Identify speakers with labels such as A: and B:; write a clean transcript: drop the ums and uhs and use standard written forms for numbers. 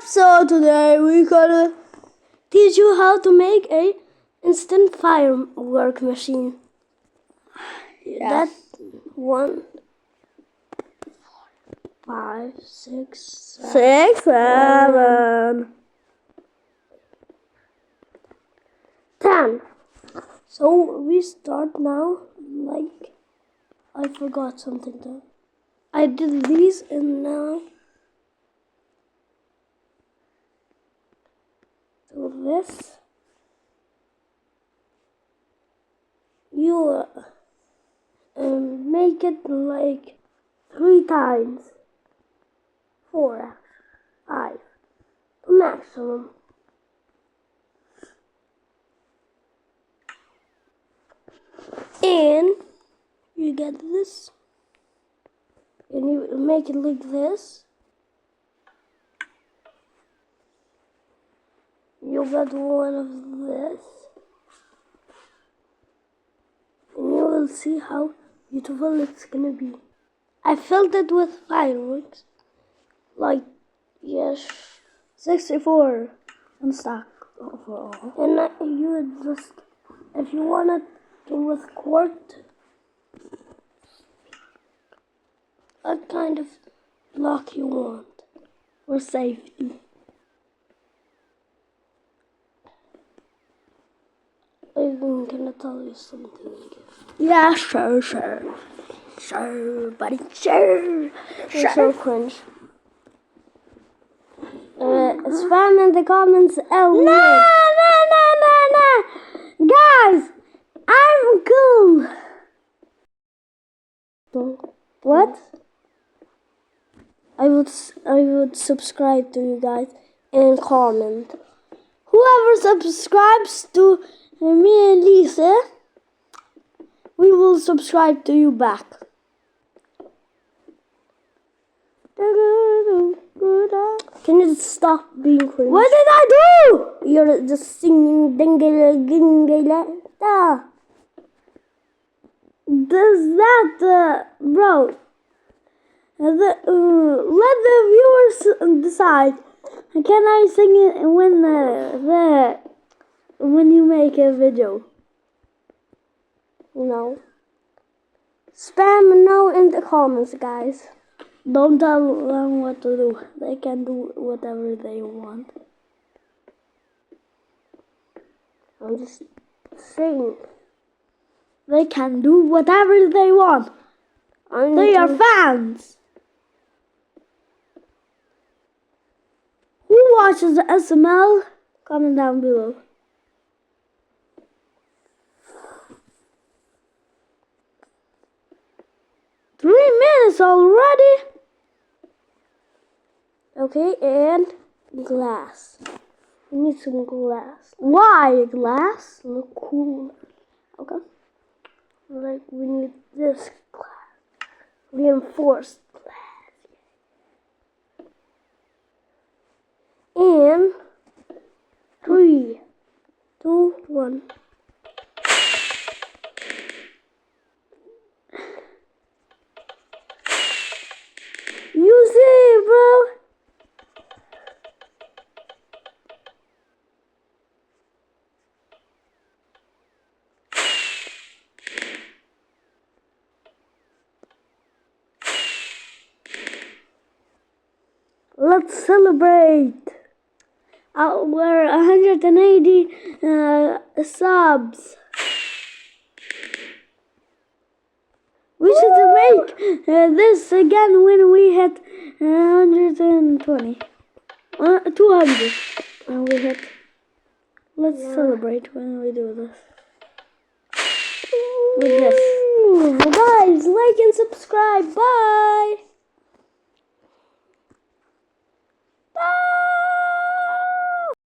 A: So today we're gonna teach you how to make a instant firework machine.
B: Yeah.
A: That 1, 5, 6,
B: 6, 7,
A: 10. So we start now. Like I forgot something though. I did these and now do this. You make it like 3 times. 4, 5, the maximum. And you get this. And you make it like this. You got one of this. And you will see how beautiful it's gonna be. I filled it with fireworks. Like, yes,
B: 64 and stack overall.
A: and you just, if you want it to with quart, what kind of lock you want for safety. I'm gonna tell you something.
B: Yeah, sure, buddy, sure.
A: It's so cringe. Spam in the comments, L.
B: No. Guys, I'm cool.
A: What? I would subscribe to you guys and comment. Whoever subscribes to me and Lisa, we will subscribe to you back. Can you stop being cringe?
B: What did I do?
A: You're just singing dingala.
B: Does that, bro? Let the viewers decide. Can I sing it when you make a video?
A: No. Spam no in the comments, guys.
B: Don't tell them what to do. They can do whatever they want.
A: I'm just saying.
B: They can do whatever they want. They are fans. Who watches the SML? Comment down below. "3 minutes already."
A: Okay, and glass. We need some glass.
B: Why glass?
A: Look cool. Okay. Like we need this glass. Reinforced glass. And 3, 2, 1.
B: You see, bro? Let's celebrate. We're 180 subs. We should make this again when we hit 120. 200. And we hit. Let's celebrate when we do this. With this.
A: Guys, like and subscribe. Bye.